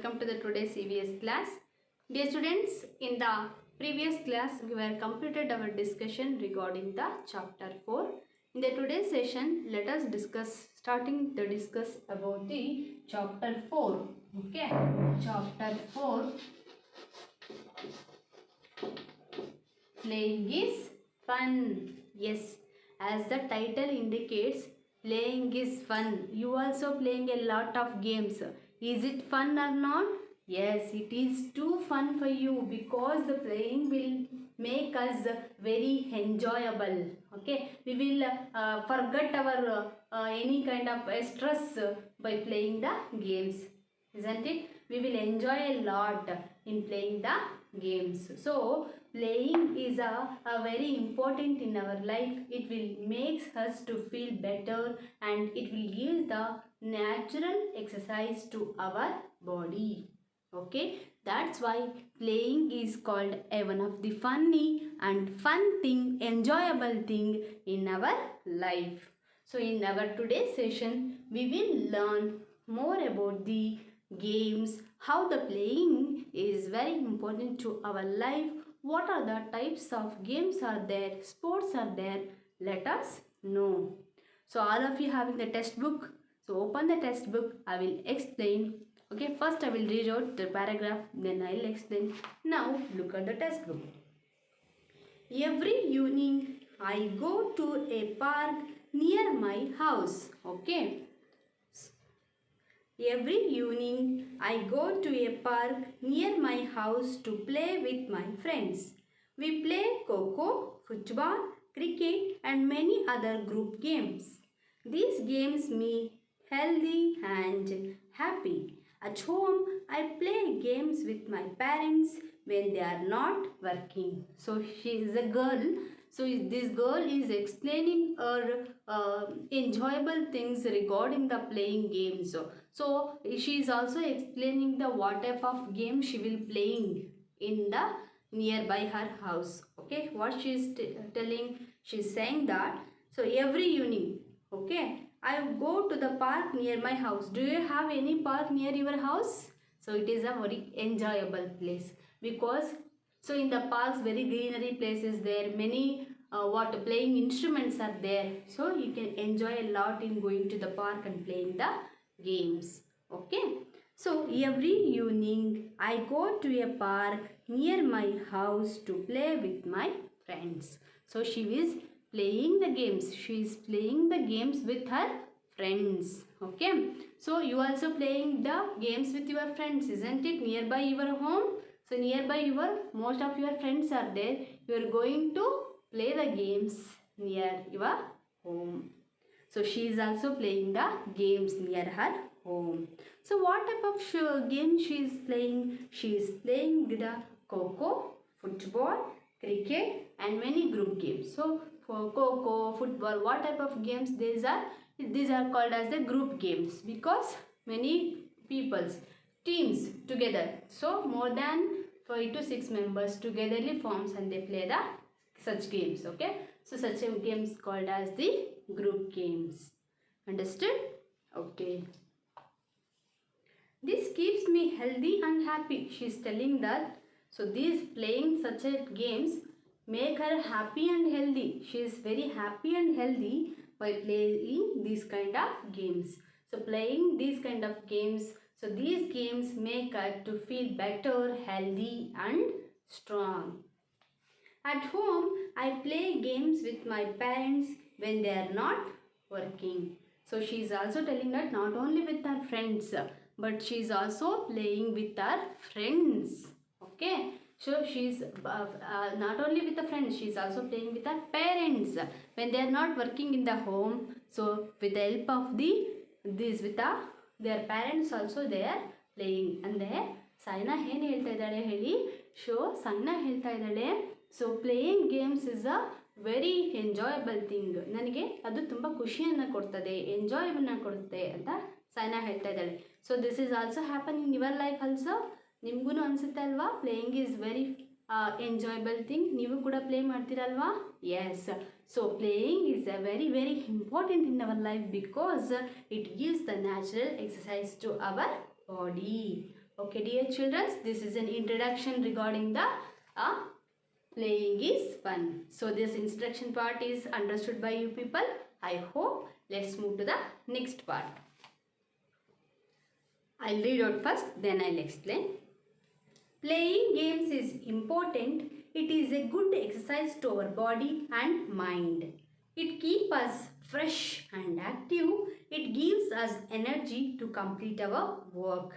welcome to the today's CVS class. Dear students, in the previous class we were completed our discussion regarding the chapter 4. In the today's session, let us discuss about the chapter 4. Okay, chapter 4. Playing is fun. Yes, as the title indicates, playing is fun. You also playing a lot of games. Is it fun or not? Yes, it is too fun for you because the playing will make us very enjoyable. Okay, we will forget our any kind of stress by playing the games, isn't it? We will enjoy a lot in playing the games. So playing is a very important in our life. It will makes us to feel better and it will give the natural exercise to our body. Okay, that's why playing is called a one of the funny and fun thing, enjoyable thing in our life. So in our today's session, we will learn more about the games, how the playing is very important to our life, what are the types of games are there, sports are there, let us know. So all of you having the textbook, so open the textbook, I will explain. Okay, first I will read out the paragraph, then I will explain. Now look at the textbook. Every evening I go to a park near my house. Okay. Every evening I go to a park near my house to play with my friends. We play Coco, football, cricket and many other group games. These games make me healthy and happy. At home I play games with my parents when they are not working. So she is a girl. So this girl is explaining her enjoyable things regarding the playing games. So she is also explaining the what type of game she will playing in the nearby her house. Okay, what she is telling, she is saying that so every evening, okay, I go to the park near my house. Do you have any park near your house? So it is a very enjoyable place because so in the parks very greenery places there, many what playing instruments are there. So you can enjoy a lot in going to the park and playing the games. Okay. So every evening I go to a park near my house to play with my friends. So she is playing the games. She is playing the games with her friends. Okay. So you also playing the games with your friends, isn't it? Nearby your home. So nearby your most of your friends are there. You are going to play the games near your home. So she is also playing the games near her home. So what type of game she is playing? She is playing the Coco, football, cricket and many group games. So for Coco, football, what type of games these are? These are called as the group games because many peoples, teams together. So more than 5 to 6 members togetherly forms and they play the such games. Okay. So such a games called as the group games. Understood? Okay. This keeps me healthy and happy. She is telling that so these playing such a games make her happy and healthy. She is very happy and healthy by playing these kind of games. So playing these kind of games, so these games make her to feel better, healthy and strong. At home, I play games with my parents when they are not working. So she is also telling that not only with her friends, but she is also playing with her friends. Okay. So she is not only with the friends, she is also playing with her parents when they are not working in the home. So with the help of their parents also they are playing. ಅಂದರೆ ಸೈನಾ ಏನು ಹೇಳ್ತಾ ಇದ್ದಾಳೆ ಹೇಳಿ, ಸೈನಾ ಹೇಳ್ತಾ ಇದ್ದಾಳೆ so playing games is a very enjoyable thing. ನನಗೆ ಅದು ತುಂಬ ಖುಷಿಯನ್ನು ಕೊಡ್ತದೆ, ಎಂಜಾಯಬಲ್ನ ಕೊಡುತ್ತೆ ಅಂತ ಸೈನಾ ಹೇಳ್ತಾ ಇದ್ದಾಳೆ. So this is also happen in your life also. ನಿಮಗೂ ಅನಿಸುತ್ತೆ ಅಲ್ವಾ playing is very enjoyable thing. ನೀವು ಕೂಡ ಪ್ಲೇ ಮಾಡ್ತೀರಲ್ವಾ? Yes. So playing is a very very important in our life because it gives the natural exercise to our body. Okay, dear children, this is an introduction regarding the playing is fun. So this instruction part is understood by you people. I hope. Let's move to the next part. I'll read out first, then I'll explain. Playing games is important. It is a good exercise to our body and mind. It keeps us fresh and active. It gives us energy to complete our work.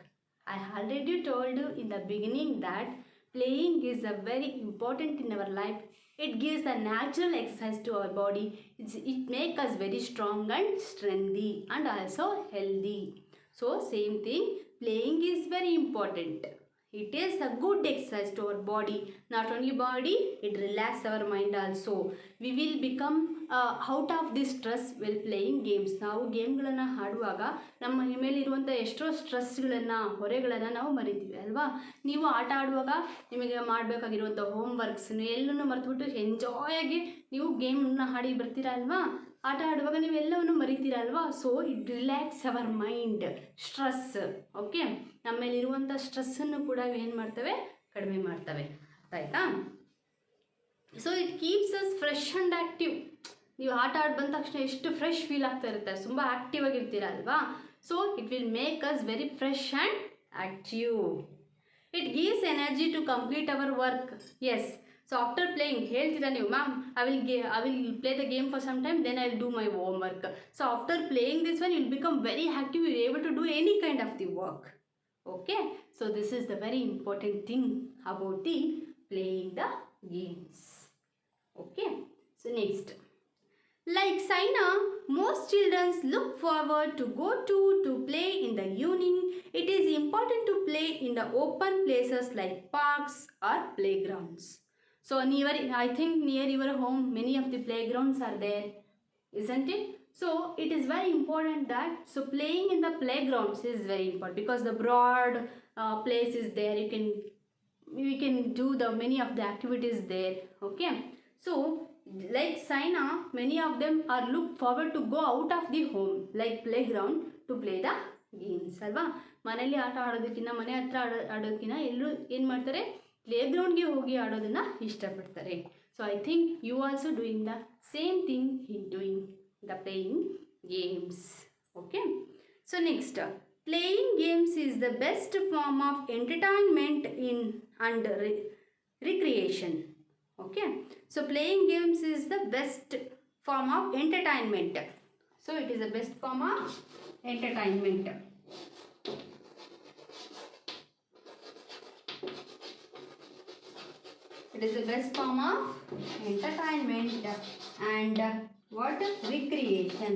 I already told you in the beginning that playing is a very important in our life. It gives a natural exercise to our body. It makes us very strong and strengthy and also healthy. So same thing, playing is very important. It is a good exercise to our body. Not only body, it relaxes our mind also. We will become out of this stress while playing games. ನಾವು ಗೇಮ್ಗಳನ್ನು ಆಡುವಾಗ ನಮ್ಮ ಮೇಲಿರುವಂಥ ಎಷ್ಟೋ ಸ್ಟ್ರೆಸ್ಗಳನ್ನು ಹೊರೆಗಳನ್ನು ನಾವು ಮರಿತೀವಿ ಅಲ್ವಾ. ನೀವು ಆಟ ಆಡುವಾಗ ನಿಮಗೆ ಮಾಡಬೇಕಾಗಿರುವಂಥ ಹೋಮ್ ವರ್ಕ್ಸ್ನು ಎಲ್ಲನೂ ಮರೆತುಬಿಟ್ಟು ಎಂಜಾಯಾಗಿ ನೀವು ಗೇಮನ್ನು ಆಡಿ ಬರ್ತೀರಾ ಅಲ್ವಾ. ಆಟ ಆಡುವಾಗ ನೀವೆಲ್ಲವನ್ನು ಮರಿತೀರಾ ಅಲ್ವಾ. So it relax our mind stress. Okay, ನಮ್ಮಲ್ಲಿರುವಂಥ ಸ್ಟ್ರೆಸ್ಸನ್ನು ಕೂಡ ಏನು ಮಾಡ್ತವೆ, ಕಡಿಮೆ ಮಾಡ್ತವೆ. ಅರ್ಥ ಆಯ್ತಾ. So it keeps us fresh and active. ನೀವು ಆಟ ಆಡಿ ಬಂದ ತಕ್ಷಣ ಎಷ್ಟು ಫ್ರೆಶ್ ಫೀಲ್ ಆಗ್ತಾ ಇರುತ್ತೆ, ತುಂಬ ಆ್ಯಕ್ಟಿವ್ ಆಗಿರ್ತೀರ ಅಲ್ವಾ. So it will make us very fresh and active. It gives energy to complete our work. Yes, so after playing ಹೇಳ್ತೀರಾ ನೀವು, ma'am I will play the game for some time, then I will do my homework. So after playing this one, you will become very active, you able to do any kind of the work. Okay, so this is the very important thing about the playing the games. Okay, so next, like Saina, most children look forward to go to play in the evening. It is important to play in the open places like parks or playgrounds. So I think near your home many of the playgrounds are there, isn't it? So it is very important that, so playing in the playgrounds is very important because the broad place is there. You can do the many of the activities there. Okay, so like Saina, many of them are look forward to go out of the home like playground to play the games ಅಲ್ವಾ. ಮನೆಯಲ್ಲಿ ಆಟ ಆಡೋದಕ್ಕಿಂತ, ಮನೆ ಹತ್ರ ಆಡೋದಕ್ಕಿಂತ ಎಲ್ಲರೂ ಏನು ಮಾಡ್ತಾರೆ, ಪ್ಲೇಗ್ರೌಂಡ್ಗೆ ಹೋಗಿ ಆಡೋದನ್ನು ಇಷ್ಟಪಡ್ತಾರೆ. So I think you also doing the same thing in doing the playing games. Okay, so next, playing games is the best form of entertainment and recreation. Okay, so playing games is the best form of entertainment. So it is the best form of entertainment. It is the best form of entertainment and what? Recreation.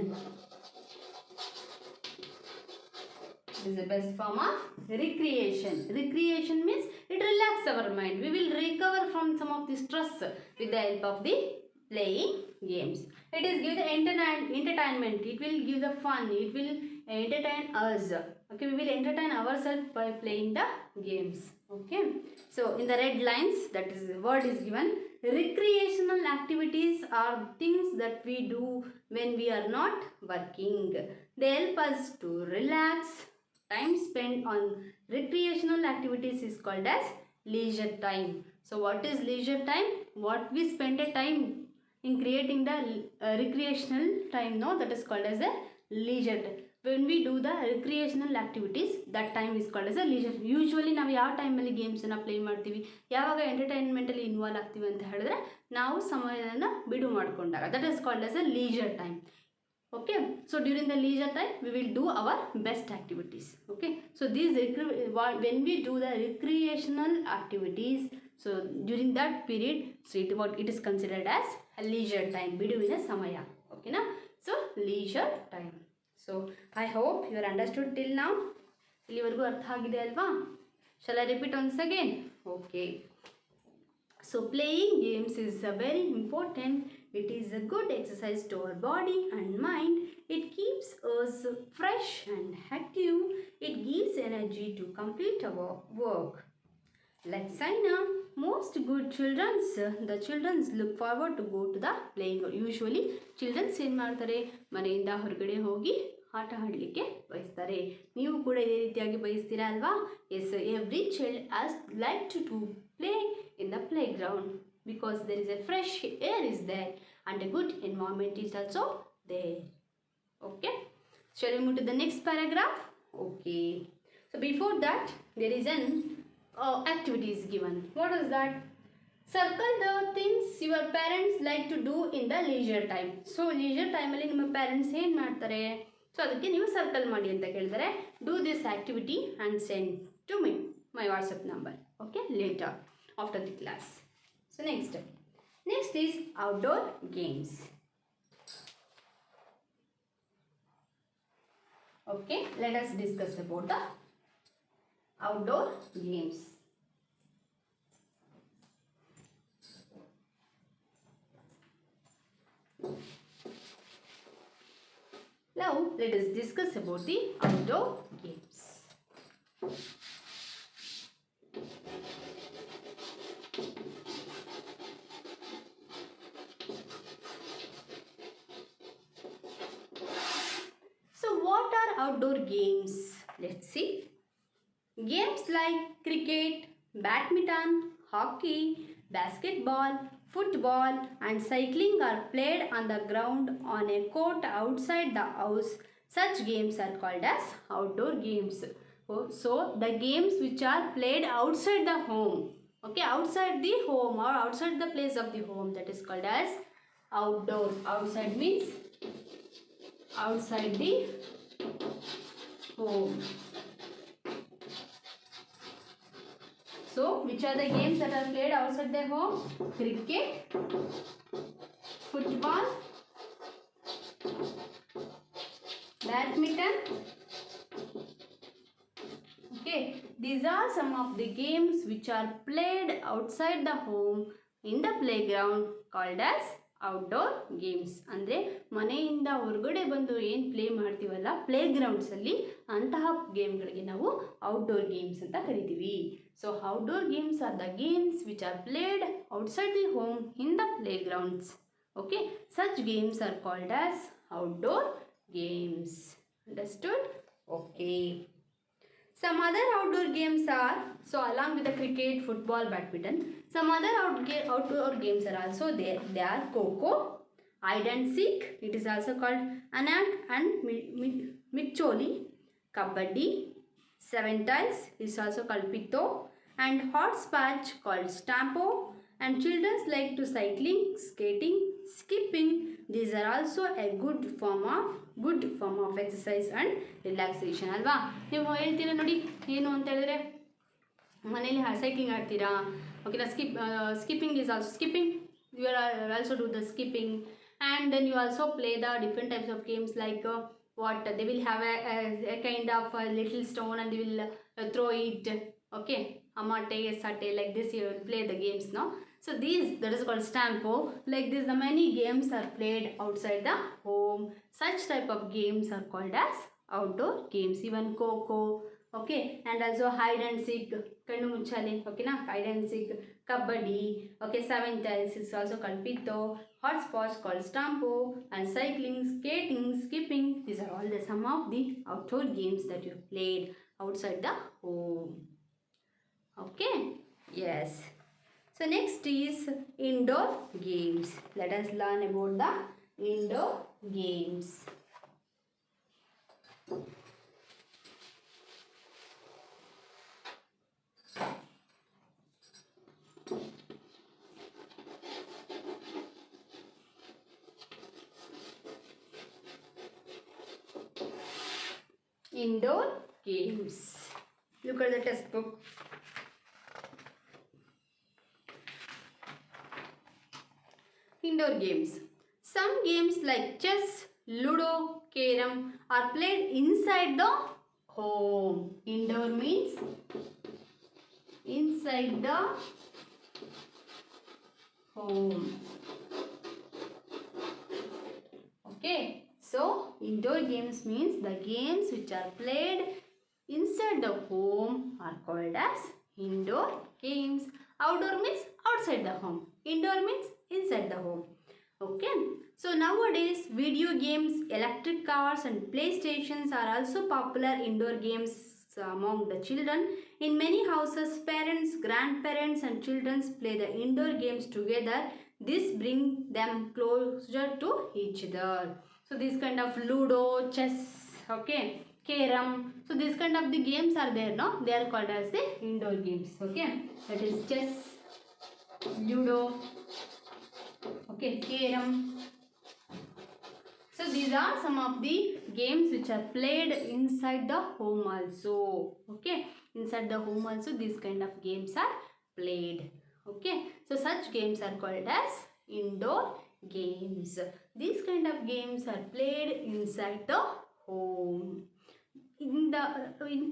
It is the best form of recreation. Recreation means it relaxes our mind. We will recover from some of the stress with the help of the playing games. It is give the entertainment. It will give the fun. It will entertain us. Okay, we will entertain ourselves by playing the games. Okay, so in the red lines, that is the word is given. Recreational activities are things that we do when we are not working. They help us to relax. Time spent on recreational activities is called as leisure time. So what is leisure time? What we spend a time in creating the recreational time, no, that is called as a leisure time. When we do the recreational activities, that time is called as a leisure. Usually ನಾವು ಯಾವ ಟೈಮಲ್ಲಿ ಗೇಮ್ಸನ್ನು play ಮಾಡ್ತೀವಿ, ಯಾವಾಗ ಎಂಟರ್ಟೈನ್ಮೆಂಟಲ್ಲಿ involve ಆಗ್ತೀವಿ ಅಂತ ಹೇಳಿದ್ರೆ ನಾವು ಸಮಯವನ್ನು ಬಿಡು ಮಾಡಿಕೊಂಡಾಗ, that is called as a leisure time. Okay, so during the leisure time we will do our best activities. Okay, so these when we do the recreational activities, so during that period, so it is considered as a leisure time, biduviನ ಸಮಯ. Okay na, so leisure time. So I hope you are understood till now. ಇಲ್ಲಿವರೆಗೂ ಅರ್ಥ ಆಗಿದೆ ಅಲ್ವಾ? Shall I repeat once again? Okay, so playing games is very important. It is a good exercise to our body and mind. It keeps us fresh and active. It gives energy to complete our work. Like Saina, most good the children look forward to go to the playing. Usually children ಏನು ಮಾಡ್ತಾರೆ, ಮನೆಯಿಂದ ಹೊರಗಡೆ ಹೋಗಿ ಆಟ ಆಡಲಿಕ್ಕೆ ಬಯಸ್ತಾರೆ. ನೀವು ಕೂಡ ಇದೇ ರೀತಿಯಾಗಿ ಬಯಸ್ತೀರಾ ಅಲ್ವಾ? Yes, every child as like to play in the playground because there is a fresh air is there and a good environment is also there. Okay, shall we move to the next paragraph? Okay, so before that there is an activity is given. What is that? Circle the things your parents like to do in the leisure time. So leisure time ಅಲ್ಲಿ ನಿಮ್ಮ parents ಏನು ಮಾಡ್ತಾರೆ, so ಅದಕ್ಕೆ ನೀವು circle ಮಾಡಿ ಅಂತ ಕೇಳಿದರೆ, do this activity and send to me my WhatsApp number, okay, later after the class. So next is outdoor games. Okay, let us discuss about the outdoor games. Now let us discuss about the outdoor games. So what are outdoor games? Let's see. Games like cricket, badminton, hockey, basketball, football and cycling are played on the ground on a court outside the house. Such games are called as outdoor games. So the games which are played outside the home, okay, outside the home or outside the place of the home, that is called as outdoor. Outside means outside the home. So which are the games that are played outside the home? Cricket, football, badminton. Okay, these are some of the games which are played outside the home in the playground called as outdoor games. ಅಂದರೆ ಮನೆಯಿಂದ ಹೊರಗಡೆ ಬಂದು ಏನು play ಮಾಡ್ತೀವಲ್ಲ play ಗ್ರೌಂಡ್ಸಲ್ಲಿ, ಅಂತಹ ಗೇಮ್ಗಳಿಗೆ ನಾವು outdoor games ಅಂತ ಕರಿತೀವಿ. So outdoor games are the games which are played outside the home in the play grounds. Okay, such games are called as outdoor games. Understood? Okay. Some other outdoor games are, so along with the cricket, football, badminton, some other outdoor games are also there. They are Coco, hide and seek, it is also called Anak and Micholi, Kabaddi, seven tiles is also called Pitto, and hopscotch called Stampo, and children like to cycling, skating, skipping. These are also a good form of exercise and relaxation ಅಲ್ವಾ? ನೀವು ಹೇಳ್ತೀರಾ ನೋಡಿ ಏನು ಅಂತ ಹೇಳಿದ್ರೆ, ಮನೇಲಿ cycling ಆಡ್ತೀರಾ, ಓಕೆನಾ, skipping is also skipping, you are also do the skipping, and then you also play the different types of games like what they will have a kind of a little stone and they will throw it, okay, amate sate, like this you will play the games, no? So these, that is called Stampo. Like this, the many games are played outside the home. Such type of games are called as outdoor games. Even Coco, okay, and also hide and seek, kannu muchale, okay na, hide and seek, Kabaddi, okay, seven tiles is also called Pitto, hopscotch called Stampo, and cycling, skating, skipping. These are all the some of the outdoor games that you played outside the home. Okay, yes. So next is indoor games. Let us learn about the indoor games. Indoor games. Look at the textbook. Indoor games. Some games like chess, ludo, carom are played inside the home. Indoor means inside the home. Okay, so indoor games means the games which are played inside the home are called as indoor games. Outdoor means outside the home. Indoor means inside the home. Okay, So nowadays video games, electric cars and playstations are also popular indoor games among the children. In many houses, parents, grandparents and children play the indoor games together. This brings them closer to each other. So this kind of Ludo, chess, okay, carom. So this kind of the games are there, no? They are called as the indoor games, okay. That is chess, Ludo, okay, carom. So these are some of the games which are played inside the home also. Okay. Inside the home also these kind of games are played. Okay. So such games are called as indoor games. These kind of games are played inside the home. In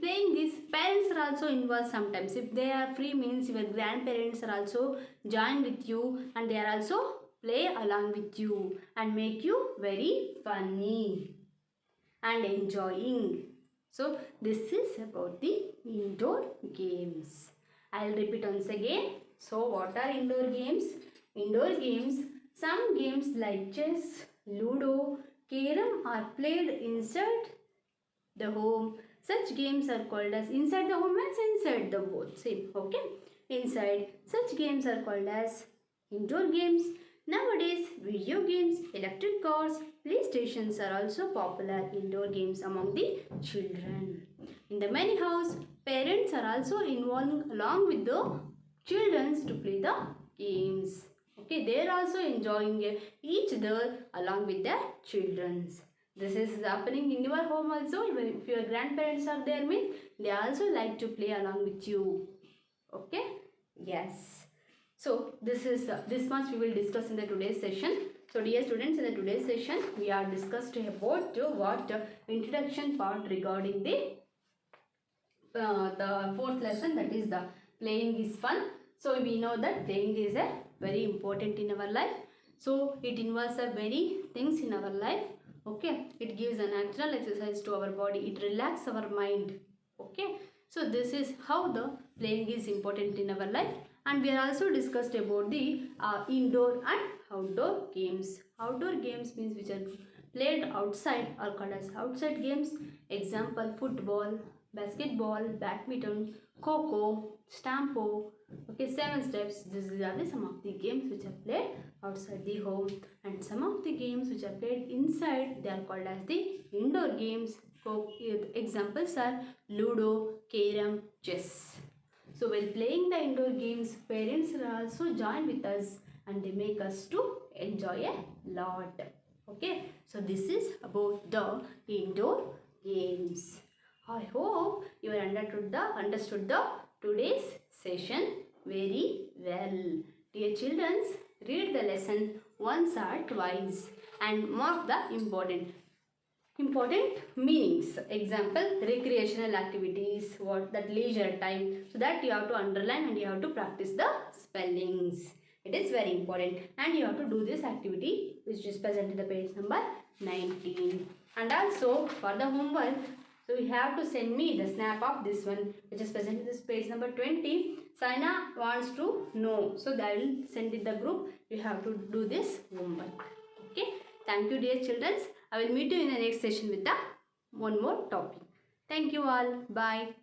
playing these, parents are also involved sometimes. If they are free means your grandparents are also join with you and they are also play along with you and make you very funny and enjoying. So this is about the indoor games. I'll repeat once again. So what are indoor games? Indoor games, some games like chess, Ludo, carom are played inside the home. Such games are called as inside the home and inside the both same. Okay. Inside, such games are called as indoor games. Nowadays, video games, electric cars, playstations are also popular indoor games among the children. In the many house, parents are also involved along with the children to play the games. Okay, they are also enjoying each other along with their childrens. This is happening in your home also. Even if your grandparents are there, means they also like to play along with you. Okay? Yes. So this much we will discuss in the today's session. So dear students, in the today's session we are discussed about what introduction part regarding the fourth lesson, that is the playing is fun. So we know that playing is a very important in our life. So it involves a very things in our life. Okay, it gives a natural exercise to our body. It relaxes our mind. Okay, so this is how the playing is important in our life. And we are also discussed about the indoor and outdoor games. Outdoor games means which are played outside are called as outside games. Example, football, basketball, badminton, kho-kho, stampo, okay, 7 steps. These are the some of the games which are played outside the home, and some of the games which are played inside, they are called as the indoor games. So examples are Ludo, carom, chess. So while playing the indoor games, parents are also join with us and they make us to enjoy a lot. Okay, so this is about the indoor games. I hope you understood the today's session very well. Dear children, read the lesson once or twice and mark the important meanings. Example, recreational activities, what that leisure time. So that you have to underline and you have to practice the spellings. It is very important, and you have to do this activity which is present in the page number 19. And also for the homework, so you have to send me the snap of this one which is present in this page number 20. Saina wants to know, so I will send it the group. You have to do this homework. Okay. Thank you dear children. I will meet you in the next session with the one more topic. Thank you all. Bye.